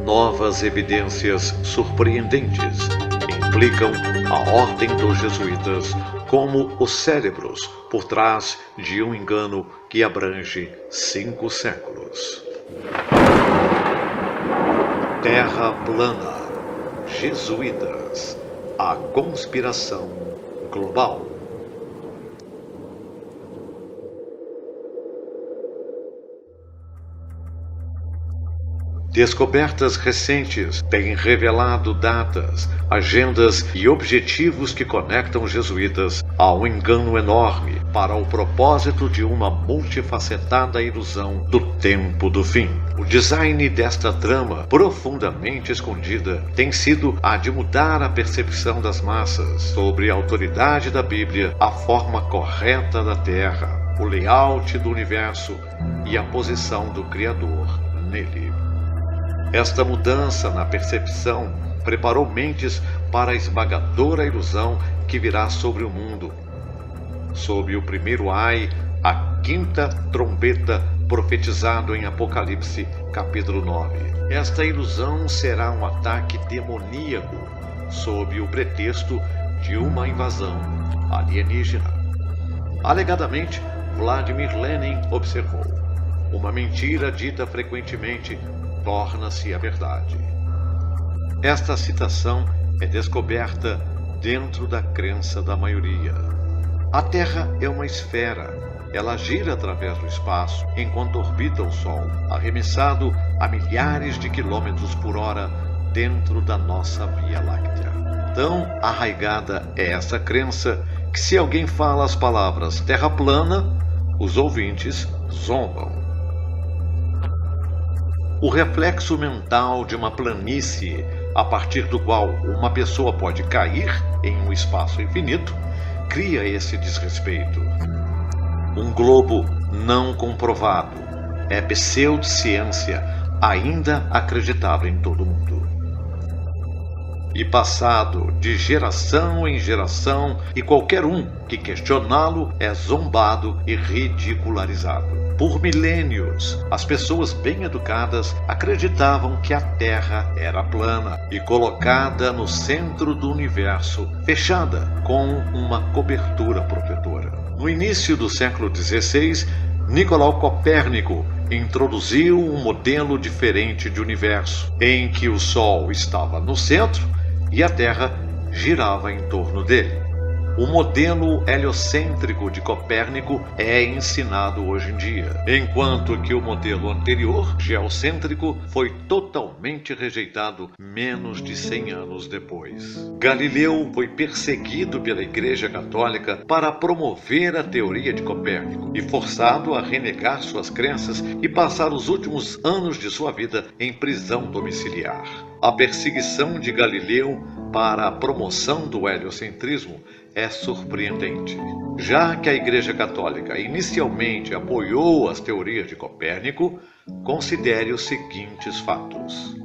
Novas evidências surpreendentes implicam a ordem dos jesuítas como os cérebros por trás de um engano que abrange 5 séculos. Terra plana. Jesuítas. A conspiração global. Descobertas recentes têm revelado datas, agendas e objetivos que conectam os jesuítas a um engano enorme para o propósito de uma multifacetada ilusão do tempo do fim. O design desta trama, profundamente escondida, tem sido a de mudar a percepção das massas sobre a autoridade da Bíblia, a forma correta da Terra, o layout do universo e a posição do Criador nele. Esta mudança na percepção preparou mentes para a esmagadora ilusão que virá sobre o mundo. Sob o primeiro ai, a 5ª trombeta profetizado em Apocalipse, capítulo 9. Esta ilusão será um ataque demoníaco sob o pretexto de uma invasão alienígena. Alegadamente, Vladimir Lenin observou: uma mentira dita frequentemente torna-se a verdade. Esta citação é descoberta dentro da crença da maioria. A Terra é uma esfera. Ela gira através do espaço enquanto orbita o Sol, arremessado a milhares de quilômetros por hora dentro da nossa Via Láctea. Tão arraigada é essa crença que, se alguém fala as palavras terra plana, os ouvintes zombam. O reflexo mental de uma planície, a partir do qual uma pessoa pode cair em um espaço infinito, cria esse desrespeito. Um globo não comprovado é pseudociência ainda acreditável em todo mundo. E passado de geração em geração, e qualquer um que questioná-lo é zombado e ridicularizado. Por milênios, as pessoas bem educadas acreditavam que a Terra era plana e colocada no centro do universo, fechada com uma cobertura protetora. No início do século XVI, Nicolau Copérnico introduziu um modelo diferente de universo, em que o Sol estava no centro e a Terra girava em torno dele. O modelo heliocêntrico de Copérnico é ensinado hoje em dia, enquanto que o modelo anterior, geocêntrico, foi totalmente rejeitado menos de 100 anos depois. Galileu foi perseguido pela Igreja Católica para promover a teoria de Copérnico e forçado a renegar suas crenças e passar os últimos anos de sua vida em prisão domiciliar. A perseguição de Galileu para a promoção do heliocentrismo é surpreendente, já que a Igreja Católica inicialmente apoiou as teorias de Copérnico. Considere os seguintes fatos.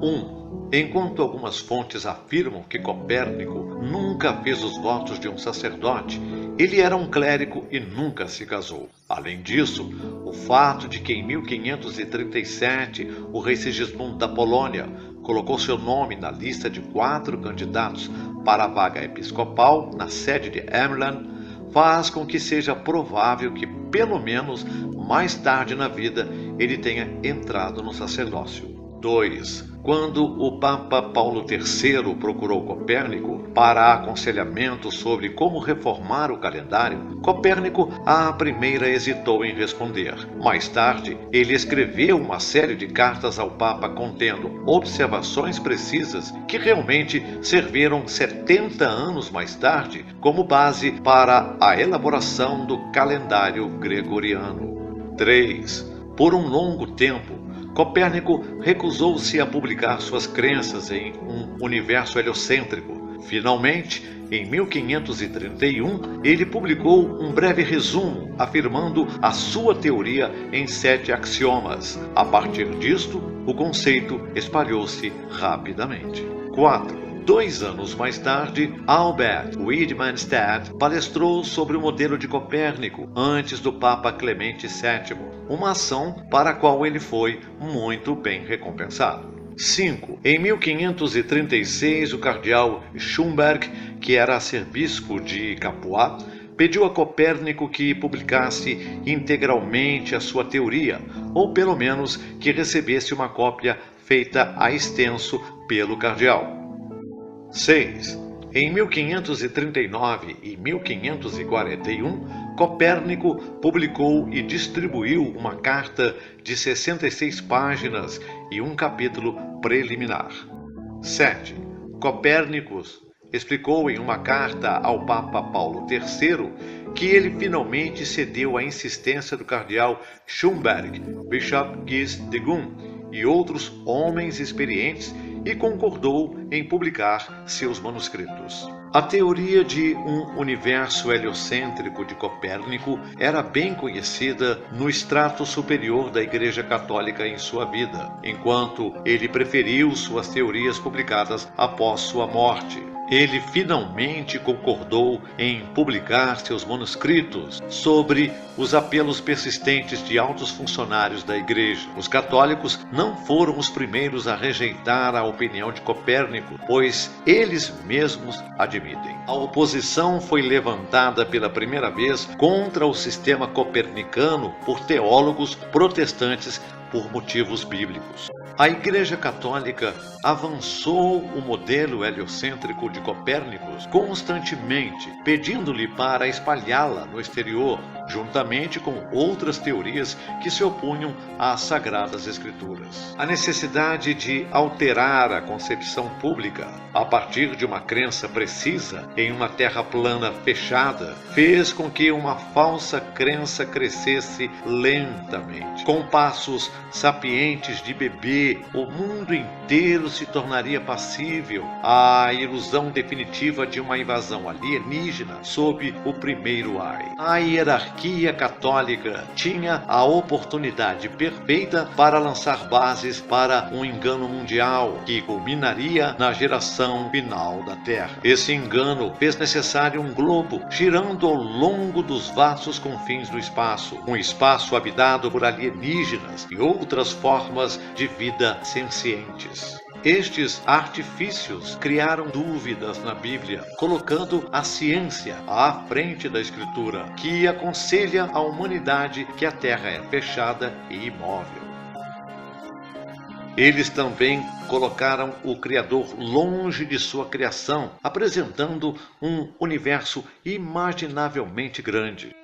1. Enquanto algumas fontes afirmam que Copérnico nunca fez os votos de um sacerdote, ele era um clérigo e nunca se casou. Além disso, o fato de que em 1537 o rei Sigismundo da Polônia colocou seu nome na lista de 4 candidatos para a vaga episcopal na sede de Emlen faz com que seja provável que, pelo menos mais tarde na vida, ele tenha entrado no sacerdócio. 2. Quando o Papa Paulo III procurou Copérnico para aconselhamento sobre como reformar o calendário, Copérnico à primeira hesitou em responder. Mais tarde, ele escreveu uma série de cartas ao Papa contendo observações precisas que realmente serviram 70 anos mais tarde como base para a elaboração do calendário gregoriano. 3. Por um longo tempo, Copérnico recusou-se a publicar suas crenças em um universo heliocêntrico. Finalmente, em 1531, ele publicou um breve resumo afirmando a sua teoria em 7 axiomas. A partir disto, o conceito espalhou-se rapidamente. 4. 2 anos mais tarde, Albert Widmanstadt palestrou sobre o modelo de Copérnico antes do Papa Clemente VII, uma ação para a qual ele foi muito bem recompensado. 5. Em 1536, o cardeal Schumberg, que era arcebispo de Capois, pediu a Copérnico que publicasse integralmente a sua teoria, ou pelo menos que recebesse uma cópia feita a extenso pelo cardeal. 6. Em 1539 e 1541, Copérnico publicou e distribuiu uma carta de 66 páginas e um capítulo preliminar. 7. Copérnicus explicou em uma carta ao Papa Paulo III que ele finalmente cedeu à insistência do cardeal Schumberg, Bishop Guy de Gaume e outros homens experientes e concordou em publicar seus manuscritos. A teoria de um universo heliocêntrico de Copérnico era bem conhecida no extrato superior da Igreja Católica em sua vida, enquanto ele preferiu suas teorias publicadas após sua morte. Ele finalmente concordou em publicar seus manuscritos sobre os apelos persistentes de altos funcionários da Igreja. Os católicos não foram os primeiros a rejeitar a opinião de Copérnico, pois eles mesmos admitem. A oposição foi levantada pela primeira vez contra o sistema copernicano por teólogos protestantes por motivos bíblicos. A Igreja Católica avançou o modelo heliocêntrico de Copérnicus constantemente, pedindo-lhe para espalhá-la no exterior, juntamente com outras teorias que se opunham às Sagradas Escrituras. A necessidade de alterar a concepção pública a partir de uma crença precisa em uma terra plana fechada fez com que uma falsa crença crescesse lentamente. Com passos sapientes de bebê, o mundo inteiro se tornaria passível à ilusão definitiva de uma invasão alienígena sob o primeiro ai. A hierarquia católica tinha a oportunidade perfeita para lançar bases para um engano mundial que culminaria na geração final da Terra. Esse engano fez necessário um globo girando ao longo dos vastos confins do espaço, um espaço habitado por alienígenas e outras formas de vida sencientes. Estes artifícios criaram dúvidas na Bíblia, colocando a ciência à frente da Escritura, que aconselha à humanidade que a Terra é fechada e imóvel. Eles também colocaram o Criador longe de sua criação, apresentando um universo imaginavelmente grande.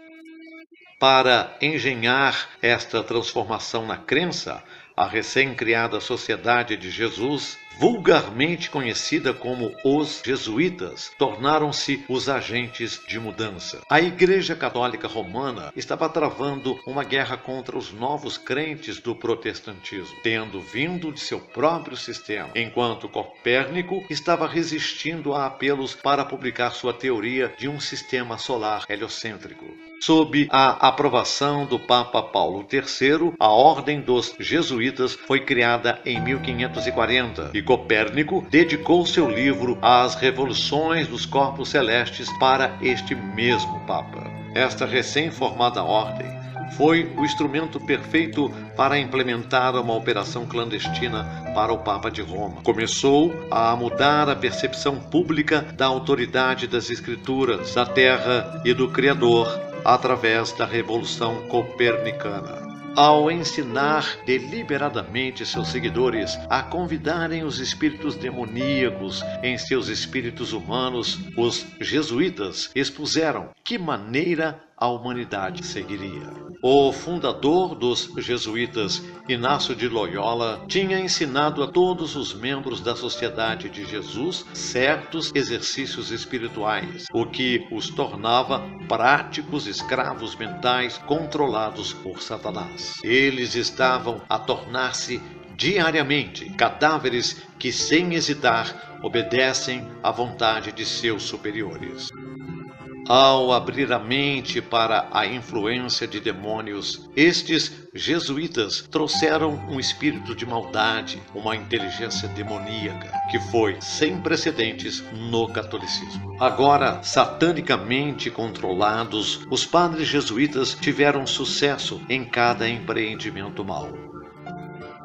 Para engenhar esta transformação na crença, a recém-criada Sociedade de Jesus, vulgarmente conhecida como os jesuítas, tornaram-se os agentes de mudança. A Igreja Católica Romana estava travando uma guerra contra os novos crentes do protestantismo, tendo vindo de seu próprio sistema, enquanto Copérnico estava resistindo a apelos para publicar sua teoria de um sistema solar heliocêntrico. Sob a aprovação do Papa Paulo III, a Ordem dos Jesuítas foi criada em 1540 e Copérnico dedicou seu livro às revoluções dos corpos celestes para este mesmo Papa. Esta recém-formada ordem foi o instrumento perfeito para implementar uma operação clandestina para o Papa de Roma. Começou a mudar a percepção pública da autoridade das Escrituras, da Terra e do Criador através da Revolução Copernicana. Ao ensinar deliberadamente seus seguidores a convidarem os espíritos demoníacos em seus espíritos humanos, os jesuítas expuseram que maneira a humanidade seguiria. O fundador dos jesuítas, Inácio de Loyola, tinha ensinado a todos os membros da Sociedade de Jesus certos exercícios espirituais, o que os tornava práticos escravos mentais controlados por Satanás. Eles estavam a tornar-se diariamente cadáveres que, sem hesitar, obedecem à vontade de seus superiores. Ao abrir a mente para a influência de demônios, estes jesuítas trouxeram um espírito de maldade, uma inteligência demoníaca, que foi sem precedentes no catolicismo. Agora, satanicamente controlados, os padres jesuítas tiveram sucesso em cada empreendimento mau.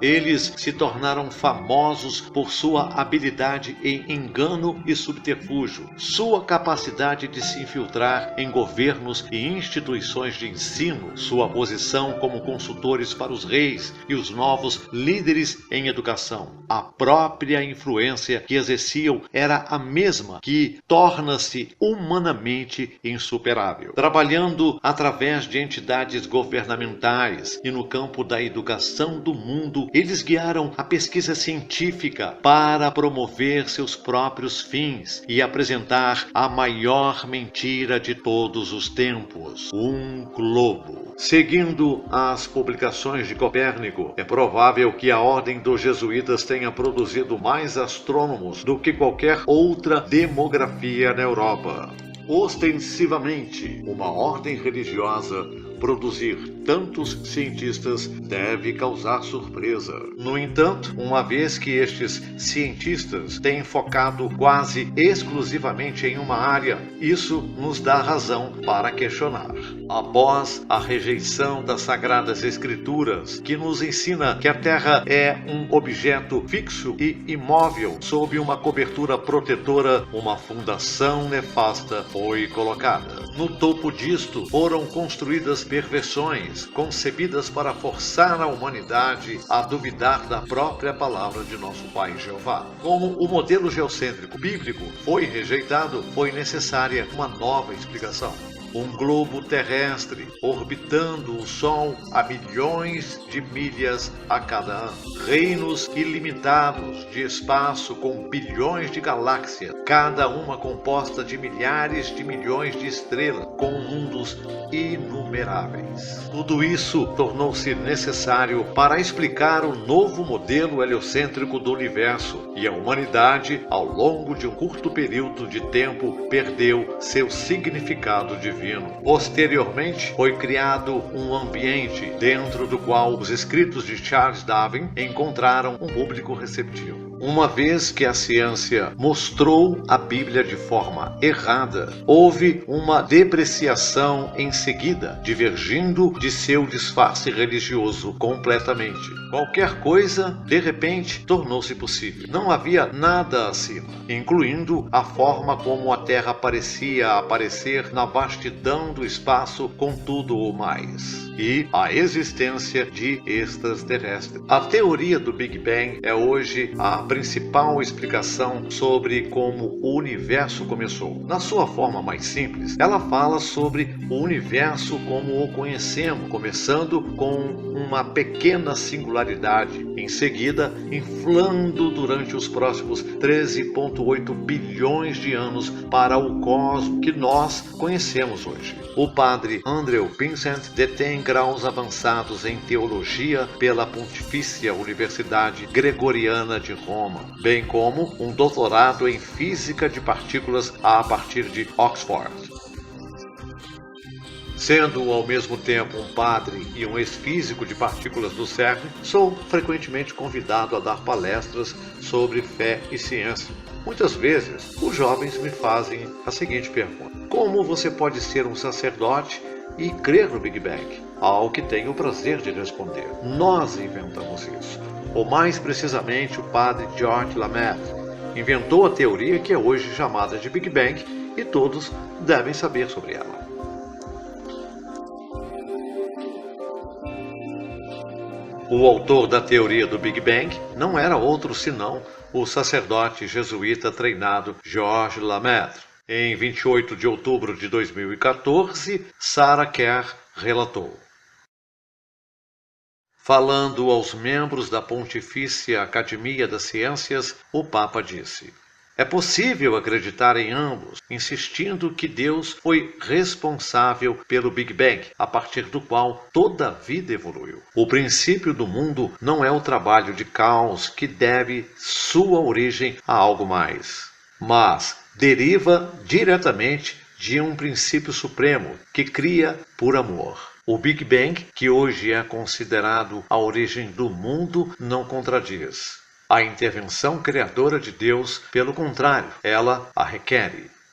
Eles se tornaram famosos por sua habilidade em engano e subterfúgio, sua capacidade de se infiltrar em governos e instituições de ensino, sua posição como consultores para os reis e os novos líderes em educação. A própria influência que exerciam era a mesma que torna-se humanamente insuperável. Trabalhando através de entidades governamentais e no campo da educação do mundo, eles guiaram a pesquisa científica para promover seus próprios fins e apresentar a maior mentira de todos os tempos: um globo. Seguindo as publicações de Copérnico, é provável que a ordem dos jesuítas tenha produzido mais astrônomos do que qualquer outra demografia na Europa. Ostensivamente, uma ordem religiosa produzir tantos cientistas deve causar surpresa. No entanto, uma vez que estes cientistas têm focado quase exclusivamente em uma área, isso nos dá razão para questionar. Após a rejeição das Sagradas Escrituras, que nos ensina que a Terra é um objeto fixo e imóvel sob uma cobertura protetora, uma fundação nefasta foi colocada. No topo disto foram construídas perversões concebidas para forçar a humanidade a duvidar da própria palavra de nosso Pai Jeová. Como o modelo geocêntrico bíblico foi rejeitado, foi necessária uma nova explicação. Um globo terrestre orbitando o Sol a milhões de milhas a cada ano. Reinos ilimitados de espaço com bilhões de galáxias, cada uma composta de milhares de milhões de estrelas, com mundos inumeráveis. Tudo isso tornou-se necessário para explicar o novo modelo heliocêntrico do universo, e a humanidade, ao longo de um curto período de tempo, perdeu seu significado divino. Posteriormente, foi criado um ambiente dentro do qual os escritos de Charles Darwin encontraram um público receptivo. Uma vez que a ciência mostrou a Bíblia de forma errada, houve uma depreciação em seguida, divergindo de seu disfarce religioso completamente. Qualquer coisa, de repente, tornou-se possível. Não havia nada acima, incluindo a forma como a Terra parecia aparecer na vastidão do espaço com tudo o mais, e a existência de extraterrestres. A teoria do Big Bang é hoje a principal explicação sobre como o universo começou. Na sua forma mais simples, ela fala sobre o universo como o conhecemos, começando com uma pequena singularidade, em seguida inflando durante os próximos 13,8 bilhões de anos para o cosmos que nós conhecemos hoje. O padre Andrew Vincent detém graus avançados em teologia pela Pontifícia Universidade Gregoriana de Roma, bem como um doutorado em física de partículas a partir de Oxford. Sendo ao mesmo tempo um padre e um ex-físico de partículas do CERN, sou frequentemente convidado a dar palestras sobre fé e ciência. Muitas vezes, os jovens me fazem a seguinte pergunta: como você pode ser um sacerdote e crer no Big Bang? Ao que tenho o prazer de responder: nós inventamos isso. Ou mais precisamente, o padre George Lemaître inventou a teoria que é hoje chamada de Big Bang e todos devem saber sobre ela. O autor da teoria do Big Bang não era outro senão o sacerdote jesuíta treinado George Lemaître. Em 28 de outubro de 2014, Sarah Kerr relatou: falando aos membros da Pontifícia Academia das Ciências, o Papa disse: é possível acreditar em ambos, insistindo que Deus foi responsável pelo Big Bang, a partir do qual toda a vida evoluiu. O princípio do mundo não é o trabalho de caos que deve sua origem a algo mais, mas deriva diretamente de um princípio supremo que cria por amor. O Big Bang, que hoje é considerado a origem do mundo, não contradiz a intervenção criadora de Deus. Pelo contrário, ela a requer.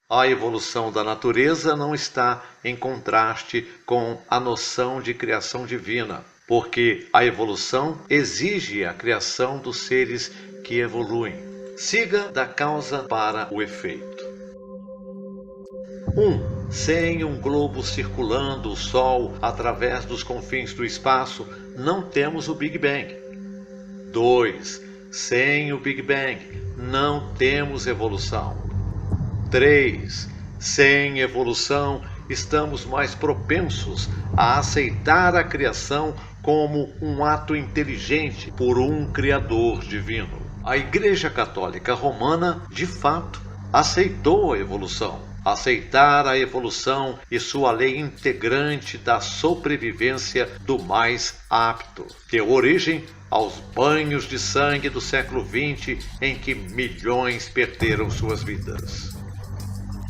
A evolução da natureza não está em contraste com a noção de criação divina, porque a evolução exige a criação dos seres que evoluem. Siga da causa para o efeito. 1. Sem um globo circulando o Sol através dos confins do espaço, não temos o Big Bang. 2. Sem o Big Bang, não temos evolução. 3. Sem evolução, estamos mais propensos a aceitar a criação como um ato inteligente por um Criador divino. A Igreja Católica Romana, de fato, aceitou a evolução. Aceitar a evolução e sua lei integrante da sobrevivência do mais apto deu origem aos banhos de sangue do século XX, em que milhões perderam suas vidas.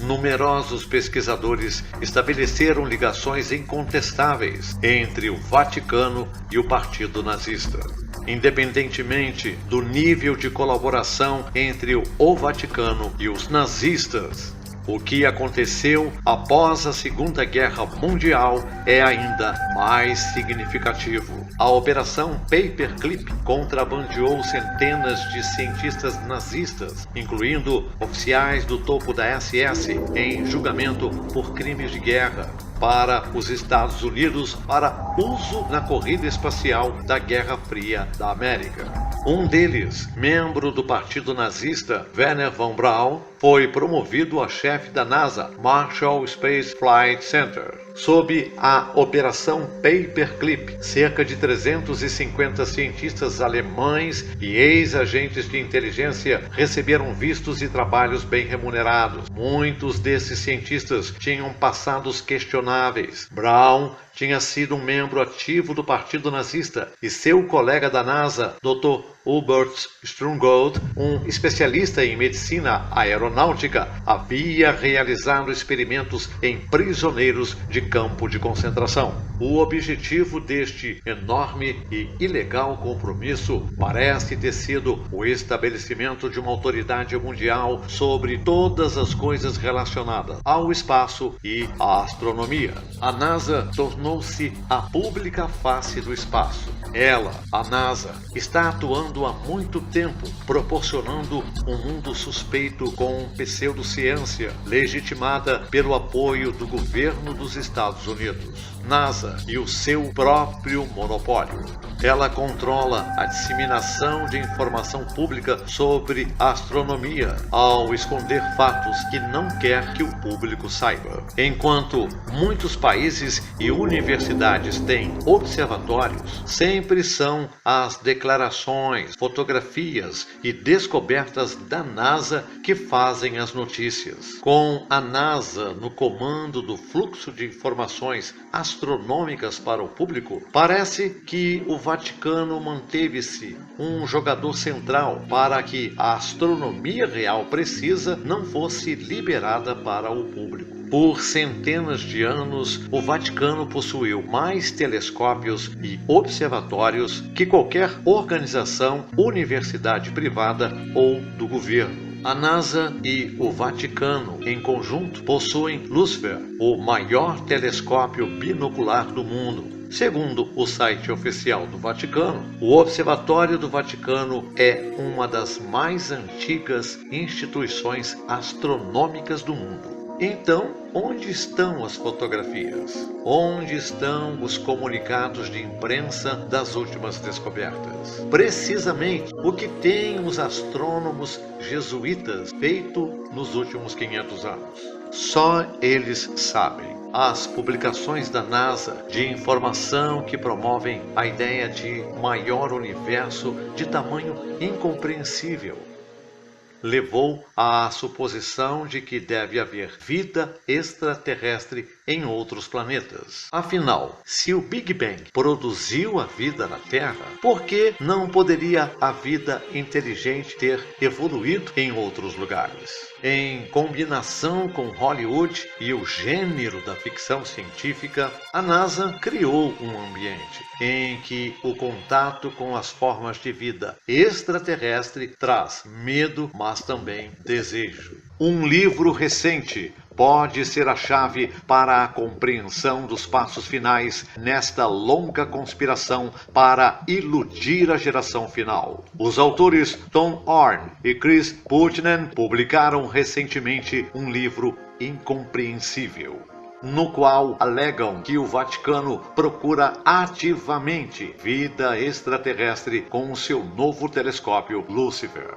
Numerosos pesquisadores estabeleceram ligações incontestáveis entre o Vaticano e o Partido Nazista. Independentemente do nível de colaboração entre o Vaticano e os nazistas, o que aconteceu após a Segunda Guerra Mundial é ainda mais significativo. A Operação Paperclip contrabandeou centenas de cientistas nazistas, incluindo oficiais do topo da SS, em julgamento por crimes de guerra, para os Estados Unidos para uso na corrida espacial da Guerra Fria da América. Um deles, membro do Partido Nazista, Wernher von Braun, foi promovido a chefe da NASA, Marshall Space Flight Center. Sob a Operação Paperclip, cerca de 350 cientistas alemães e ex-agentes de inteligência receberam vistos e trabalhos bem remunerados. Muitos desses cientistas tinham passados questionáveis. Braun tinha sido um membro ativo do Partido Nazista e seu colega da NASA, Dr. Hubert Strungold, um especialista em medicina aeronáutica, havia realizado experimentos em prisioneiros de campo de concentração. O objetivo deste enorme e ilegal compromisso parece ter sido o estabelecimento de uma autoridade mundial sobre todas as coisas relacionadas ao espaço e à astronomia. A NASA tornou-se a pública face do espaço. Ela, a NASA, está atuando há muito tempo, proporcionando um mundo suspeito com pseudociência, legitimada pelo apoio do governo dos Estados Unidos. NASA e o seu próprio monopólio. Ela controla a disseminação de informação pública sobre a astronomia, ao esconder fatos que não quer que o público saiba. Enquanto muitos países e universidades têm observatórios, sempre são as declarações, fotografias e descobertas da NASA que fazem as notícias. Com a NASA no comando do fluxo de informações astronômicas para o público, parece que o Vaticano manteve-se um jogador central para que a astronomia real precisa não fosse liberada para o público. Por centenas de anos, o Vaticano possuiu mais telescópios e observatórios que qualquer organização, universidade privada ou do governo. A NASA e o Vaticano, em conjunto, possuem Lucifer, o maior telescópio binocular do mundo. Segundo o site oficial do Vaticano, o Observatório do Vaticano é uma das mais antigas instituições astronômicas do mundo. Então, onde estão as fotografias? Onde estão os comunicados de imprensa das últimas descobertas? Precisamente o que têm os astrônomos jesuítas feito nos últimos 500 anos. Só eles sabem. As publicações da NASA de informação que promovem a ideia de maior universo de tamanho incompreensível. levou à suposição de que deve haver vida extraterrestre em outros planetas. Afinal, se o Big Bang produziu a vida na Terra, por que não poderia a vida inteligente ter evoluído em outros lugares? Em combinação com Hollywood e o gênero da ficção científica, a NASA criou um ambiente em que o contato com as formas de vida extraterrestre traz medo, mas também desejo. Um livro recente pode ser a chave para a compreensão dos passos finais nesta longa conspiração para iludir a geração final. Os autores Tom Orne e Chris Putnam publicaram recentemente um livro incompreensível, no qual alegam que o Vaticano procura ativamente vida extraterrestre com o seu novo telescópio Lúcifer.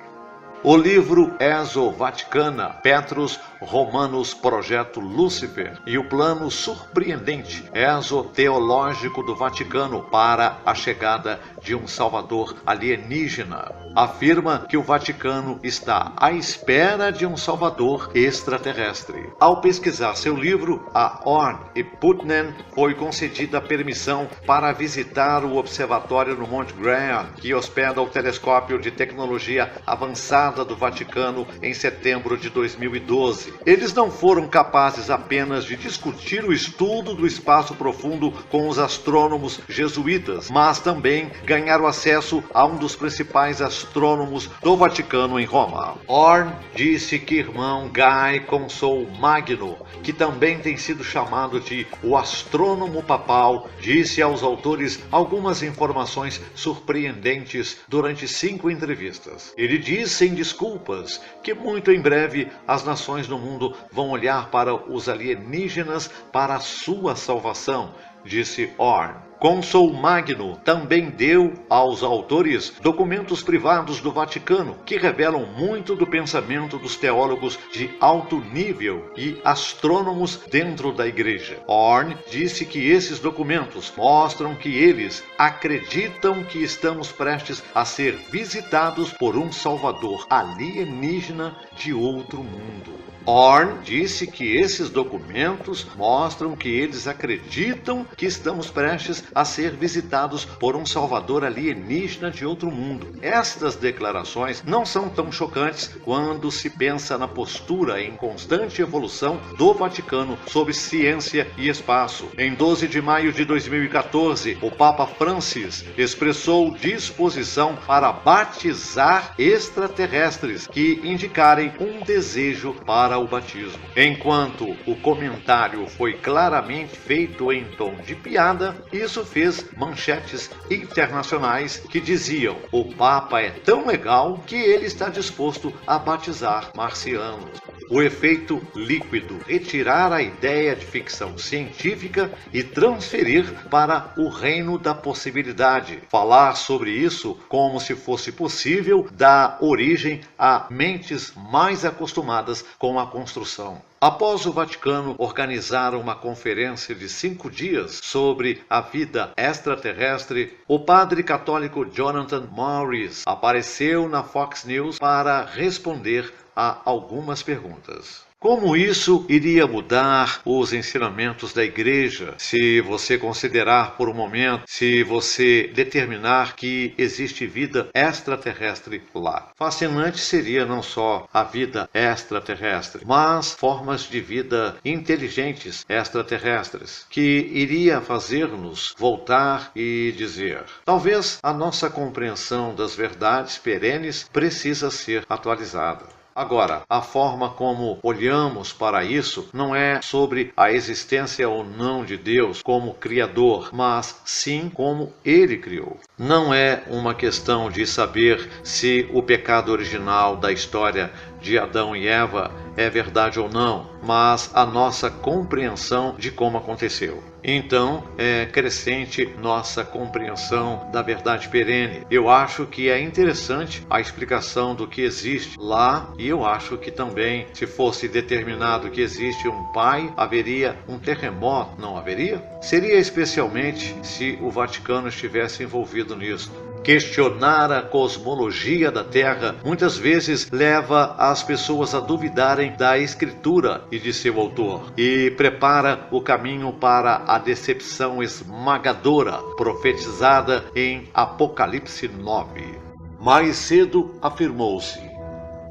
O livro Exo-Vaticana, Petrus Romanus Projeto Lúcifer e o plano surpreendente exoteológico do Vaticano para a chegada de um salvador alienígena, afirma que o Vaticano está à espera de um salvador extraterrestre. Ao pesquisar seu livro, a Orne e Putnam foi concedida a permissão para visitar o observatório no Monte Graham, que hospeda o telescópio de tecnologia avançada do Vaticano em setembro de 2012. Eles não foram capazes apenas de discutir o estudo do espaço profundo com os astrônomos jesuítas, mas também ganharam acesso a um dos principais astrônomos do Vaticano em Roma. Orne disse que irmão Guy Consolmagno, que também tem sido chamado de o astrônomo papal, disse aos autores algumas informações surpreendentes durante 5 entrevistas. Ele disse em desculpas que muito em breve as nações do mundo vão olhar para os alienígenas para a sua salvação, disse Orne. Consolmagno também deu aos autores documentos privados do Vaticano que revelam muito do pensamento dos teólogos de alto nível e astrônomos dentro da igreja. Orne disse que esses documentos mostram que eles acreditam que estamos prestes a ser visitados por um salvador alienígena de outro mundo. Orne disse que esses documentos mostram que eles acreditam que estamos prestes a ser visitados por um salvador alienígena de outro mundo. Estas declarações não são tão chocantes quando se pensa na postura em constante evolução do Vaticano sobre ciência e espaço. Em 12 de maio de 2014, o Papa Francis expressou disposição para batizar extraterrestres que indicarem um desejo para o batismo. Enquanto o comentário foi claramente feito em tom de piada, isso fez manchetes internacionais que diziam: o Papa é tão legal que ele está disposto a batizar marcianos. O efeito líquido, retirar a ideia de ficção científica e transferir para o reino da possibilidade. Falar sobre isso como se fosse possível dá origem a mentes mais acostumadas com a construção. Após o Vaticano organizar uma conferência de 5 dias sobre a vida extraterrestre, o padre católico Jonathan Morris apareceu na Fox News para responder a algumas perguntas. Como isso iria mudar os ensinamentos da igreja se você considerar por um momento, se você determinar que existe vida extraterrestre lá? Fascinante seria não só a vida extraterrestre, mas formas de vida inteligentes extraterrestres, que iria fazer-nos voltar e dizer: talvez a nossa compreensão das verdades perenes precisa ser atualizada. Agora, a forma como olhamos para isso não é sobre a existência ou não de Deus como Criador, mas sim como Ele criou. Não é uma questão de saber se o pecado original da história de Adão e Eva é verdade ou não, mas a nossa compreensão de como aconteceu. Então, é crescente nossa compreensão da verdade perene. Eu acho que é interessante a explicação do que existe lá, e eu acho que também, se fosse determinado que existe um pai, haveria um terremoto, não haveria? Seria especialmente se o Vaticano estivesse envolvido nisso. Questionar a cosmologia da Terra muitas vezes leva as pessoas a duvidarem da Escritura e de seu autor, e prepara o caminho para a decepção esmagadora profetizada em Apocalipse 9. Mais cedo afirmou-se: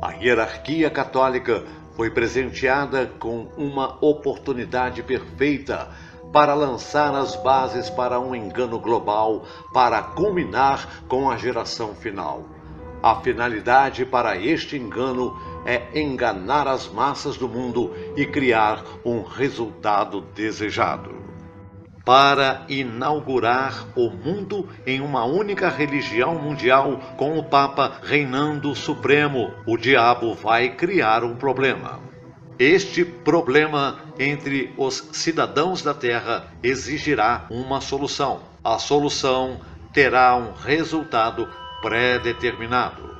a hierarquia católica foi presenteada com uma oportunidade perfeita para lançar as bases para um engano global, para culminar com a geração final. A finalidade para este engano é enganar as massas do mundo e criar um resultado desejado. Para inaugurar o mundo em uma única religião mundial, com o Papa reinando supremo, o diabo vai criar um problema. Este problema entre os cidadãos da Terra exigirá uma solução. A solução terá um resultado pré-determinado.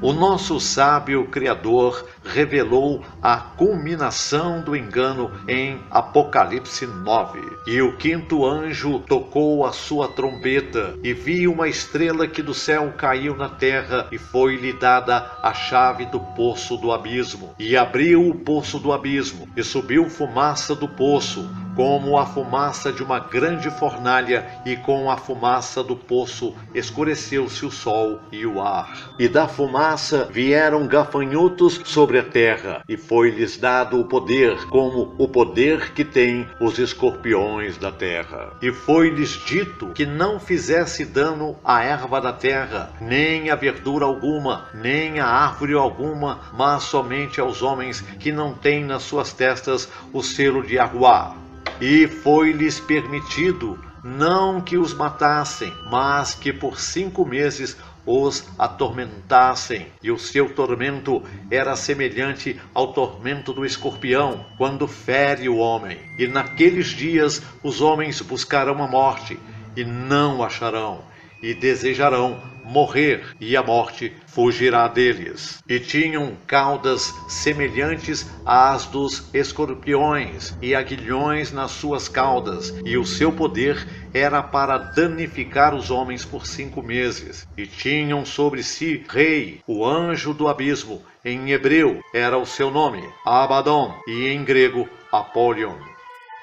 O nosso sábio Criador revelou a culminação do engano em Apocalipse 9. E o quinto anjo tocou a sua trombeta, e vi uma estrela que do céu caiu na terra, e foi-lhe dada a chave do poço do abismo. E abriu o poço do abismo, e subiu fumaça do poço, como a fumaça de uma grande fornalha, e com a fumaça do poço escureceu-se o sol e o ar. E da fumaça vieram gafanhotos sobre a terra, e foi-lhes dado o poder, como o poder que têm os escorpiões da terra. E foi-lhes dito que não fizesse dano à erva da terra, nem a verdura alguma, nem a árvore alguma, mas somente aos homens que não têm nas suas testas o selo de Yahuwá. E foi-lhes permitido não que os matassem, mas que por 5 meses os atormentassem, e o seu tormento era semelhante ao tormento do escorpião, quando fere o homem. E naqueles dias os homens buscarão a morte, e não acharão, e desejarão morrer, e a morte fugirá deles. E tinham caudas semelhantes às dos escorpiões, e aguilhões nas suas caudas, e o seu poder era para danificar os homens por 5 meses. E tinham sobre si rei, o anjo do abismo, em hebreu era o seu nome, Abaddon, e em grego, Apollyon.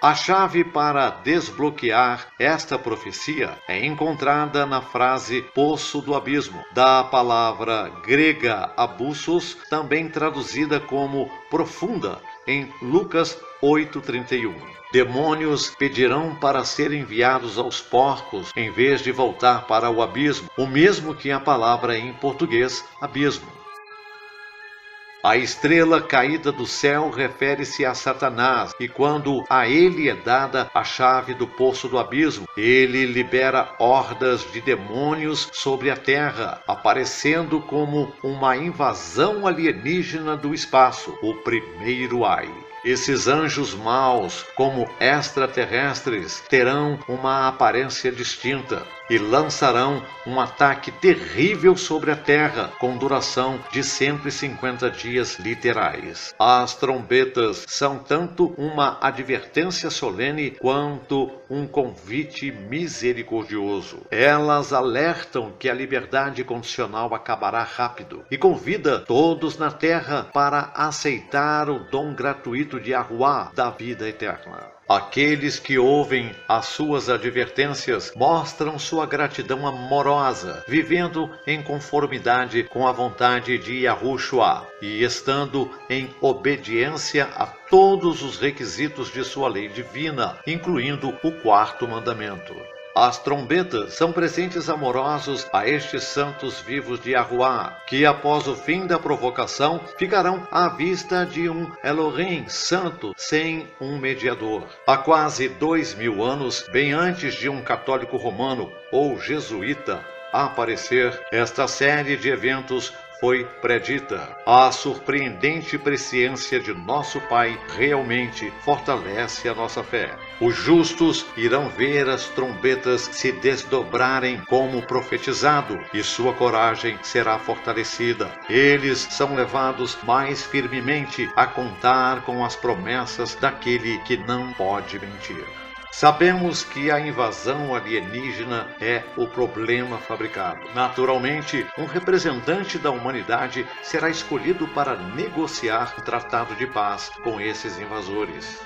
A chave para desbloquear esta profecia é encontrada na frase poço do abismo, da palavra grega abussos, também traduzida como profunda, em Lucas 8:31. Demônios pedirão para serem enviados aos porcos, em vez de voltar para o abismo, o mesmo que a palavra em português, abismo. A estrela caída do céu refere-se a Satanás, e quando a ele é dada a chave do poço do abismo, ele libera hordas de demônios sobre a terra, aparecendo como uma invasão alienígena do espaço, o primeiro ai. Esses anjos maus, como extraterrestres, terão uma aparência distinta e lançarão um ataque terrível sobre a Terra, com duração de 150 dias literais. As trombetas são tanto uma advertência solene quanto um convite misericordioso. Elas alertam que a liberdade condicional acabará rápido e convida todos na Terra para aceitar o dom gratuito de Yahuwá da vida eterna. Aqueles que ouvem as suas advertências mostram sua gratidão amorosa, vivendo em conformidade com a vontade de Yahushua e estando em obediência a todos os requisitos de sua lei divina, incluindo o 4º mandamento. As trombetas são presentes amorosos a estes santos vivos de Yahuwá, que após o fim da provocação ficarão à vista de um Elohim santo sem um mediador. Há quase 2000 anos, bem antes de um católico romano ou jesuíta aparecer, esta série de eventos foi predita. A surpreendente presciência de nosso Pai realmente fortalece a nossa fé. Os justos irão ver as trombetas se desdobrarem como profetizado, e sua coragem será fortalecida. Eles são levados mais firmemente a contar com as promessas daquele que não pode mentir. Sabemos que a invasão alienígena é o problema fabricado. Naturalmente, um representante da humanidade será escolhido para negociar um tratado de paz com esses invasores.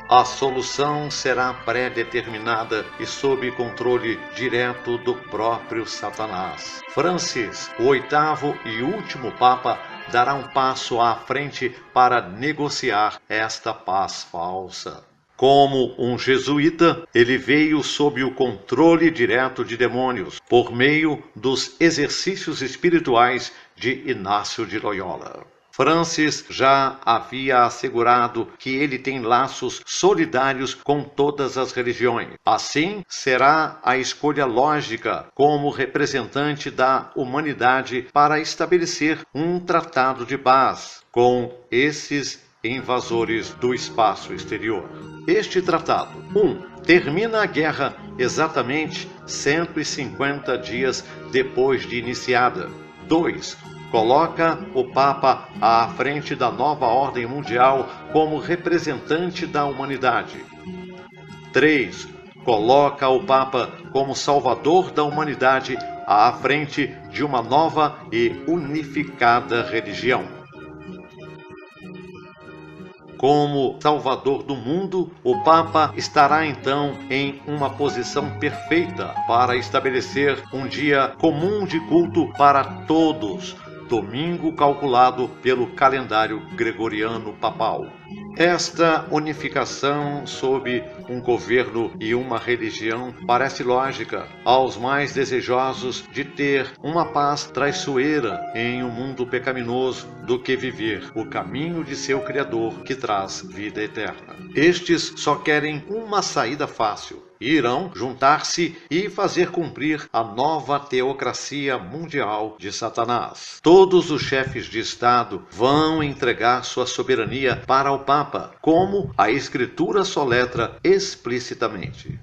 A solução será pré-determinada e sob controle direto do próprio Satanás. Francis, o oitavo e último Papa, dará um passo à frente para negociar esta paz falsa. Como um jesuíta, ele veio sob o controle direto de demônios, por meio dos exercícios espirituais de Inácio de Loyola. Francis já havia assegurado que ele tem laços solidários com todas as religiões. Assim, será a escolha lógica como representante da humanidade para estabelecer um tratado de paz com esses invasores do espaço exterior. Este tratado, 1. Termina a guerra exatamente 150 dias depois de iniciada. 2. Coloca o Papa à frente da nova ordem mundial como representante da humanidade. 3. Coloca o Papa como salvador da humanidade à frente de uma nova e unificada religião. Como salvador do mundo, o Papa estará então em uma posição perfeita para estabelecer um dia comum de culto para todos, domingo calculado pelo calendário gregoriano papal. Esta unificação sob um governo e uma religião parece lógica aos mais desejosos de ter uma paz traiçoeira em um mundo pecaminoso do que viver o caminho de seu Criador que traz vida eterna. Estes só querem uma saída fácil. Irão juntar-se e fazer cumprir a nova teocracia mundial de Satanás. Todos os chefes de Estado vão entregar sua soberania para o Papa, como a Escritura soletra explicitamente.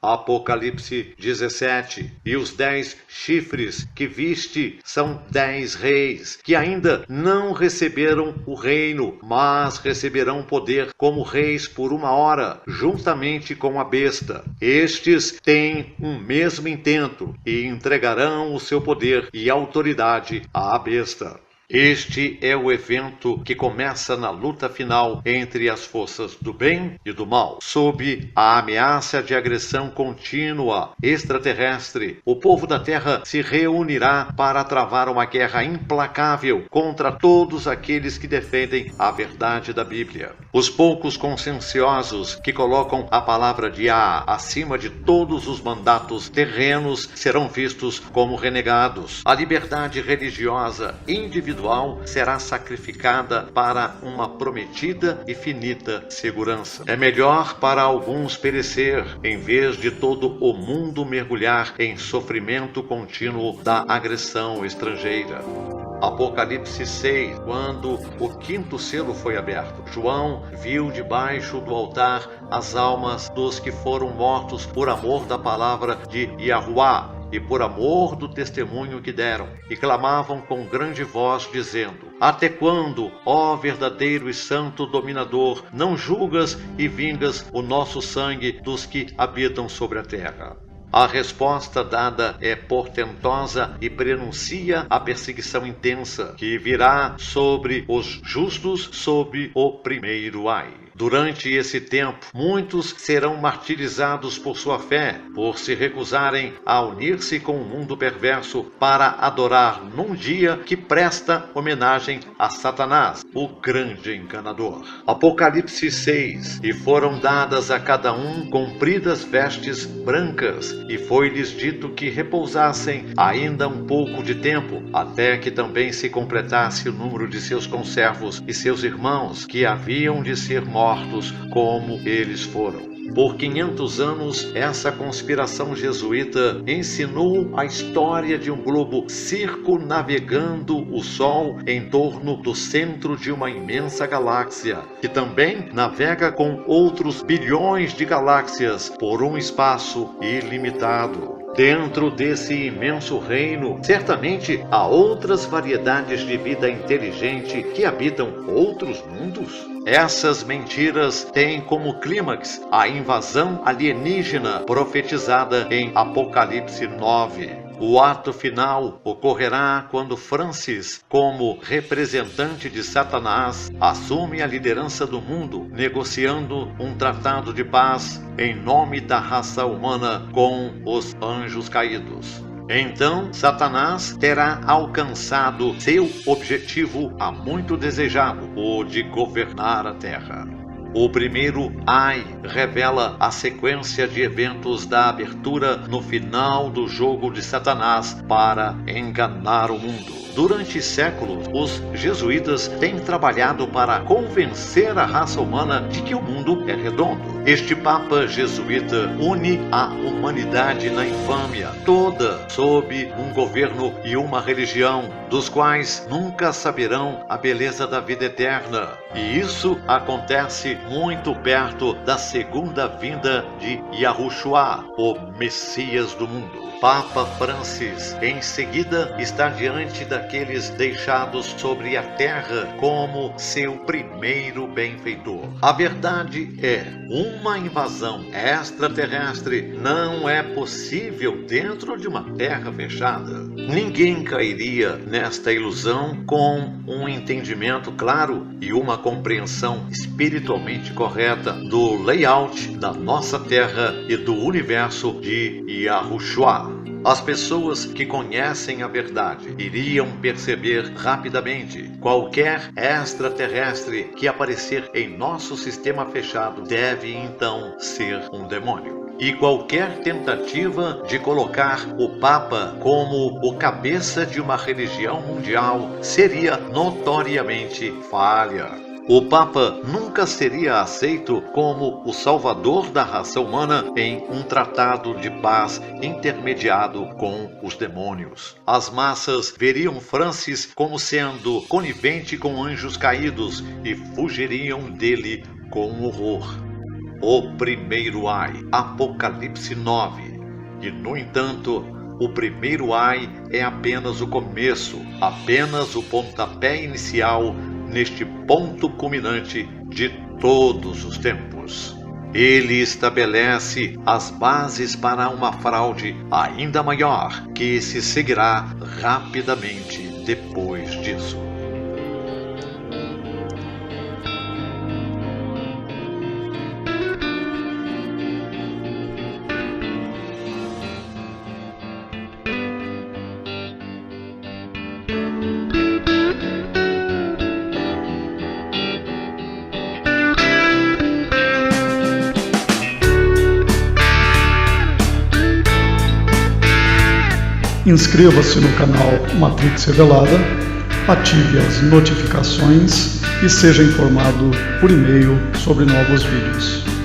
Apocalipse 17. E os 10 chifres que viste são 10 reis, que ainda não receberam o reino, mas receberão poder como reis por 1 hora, juntamente com a besta. Estes têm um mesmo intento e entregarão o seu poder e autoridade à besta. Este é o evento que começa na luta final entre as forças do bem e do mal. Sob a ameaça de agressão contínua extraterrestre, o povo da Terra se reunirá para travar uma guerra implacável contra todos aqueles que defendem a verdade da Bíblia. Os poucos conscienciosos que colocam a palavra de Yah acima de todos os mandatos terrenos serão vistos como renegados. A liberdade religiosa individual será sacrificada para uma prometida e finita segurança. É melhor para alguns perecer, em vez de todo o mundo mergulhar em sofrimento contínuo da agressão estrangeira. Apocalipse 6, quando o 5º selo foi aberto, João viu debaixo do altar as almas dos que foram mortos por amor da palavra de Yahuwá e por amor do testemunho que deram, e clamavam com grande voz, dizendo: Até quando, ó verdadeiro e santo dominador, não julgas e vingas o nosso sangue dos que habitam sobre a terra? A resposta dada é portentosa e prenuncia a perseguição intensa que virá sobre os justos sob o primeiro ai. Durante esse tempo, muitos serão martirizados por sua fé, por se recusarem a unir-se com o mundo perverso para adorar num dia que presta homenagem a Satanás, o grande enganador. Apocalipse 6. E foram dadas a cada um compridas vestes brancas, e foi-lhes dito que repousassem ainda um pouco de tempo, até que também se completasse o número de seus conservos e seus irmãos, que haviam de ser mortos como eles foram. Por 500 anos, essa conspiração jesuíta ensinou a história de um globo circunnavegando o Sol em torno do centro de uma imensa galáxia, que também navega com outros bilhões de galáxias por um espaço ilimitado. Dentro desse imenso reino, certamente há outras variedades de vida inteligente que habitam outros mundos. Essas mentiras têm como clímax a invasão alienígena profetizada em Apocalipse 9. O ato final ocorrerá quando Francis, como representante de Satanás, assume a liderança do mundo, negociando um tratado de paz em nome da raça humana com os anjos caídos. Então, Satanás terá alcançado seu objetivo há muito desejado, o de governar a Terra. O primeiro Ai revela a sequência de eventos da abertura no final do jogo de Satanás para enganar o mundo. Durante séculos, os jesuítas têm trabalhado para convencer a raça humana de que o mundo é redondo. Este Papa jesuíta une a humanidade na infâmia, toda sob um governo e uma religião, dos quais nunca saberão a beleza da vida eterna. E isso acontece muito perto da segunda vinda de Yahushua, o Messias do mundo. Papa Francis, em seguida, está diante daqueles deixados sobre a terra como seu primeiro benfeitor. A verdade é, uma invasão extraterrestre não é possível dentro de uma terra fechada. Ninguém cairia nesta ilusão com um entendimento claro e uma compreensão espiritualmente correta do layout da nossa terra e do universo de Yahushua. As pessoas que conhecem a verdade iriam perceber rapidamente: qualquer extraterrestre que aparecer em nosso sistema fechado deve então ser um demônio. E qualquer tentativa de colocar o Papa como o cabeça de uma religião mundial seria notoriamente falha. O Papa nunca seria aceito como o salvador da raça humana em um tratado de paz intermediado com os demônios. As massas veriam Francis como sendo conivente com anjos caídos e fugiriam dele com horror. O primeiro Ai, Apocalipse 9. E, no entanto, o primeiro Ai é apenas o começo, apenas o pontapé inicial neste ponto culminante de todos os tempos. Ele estabelece as bases para uma fraude ainda maior, que se seguirá rapidamente depois disso. Inscreva-se no canal Matrix Revelada, ative as notificações e seja informado por e-mail sobre novos vídeos.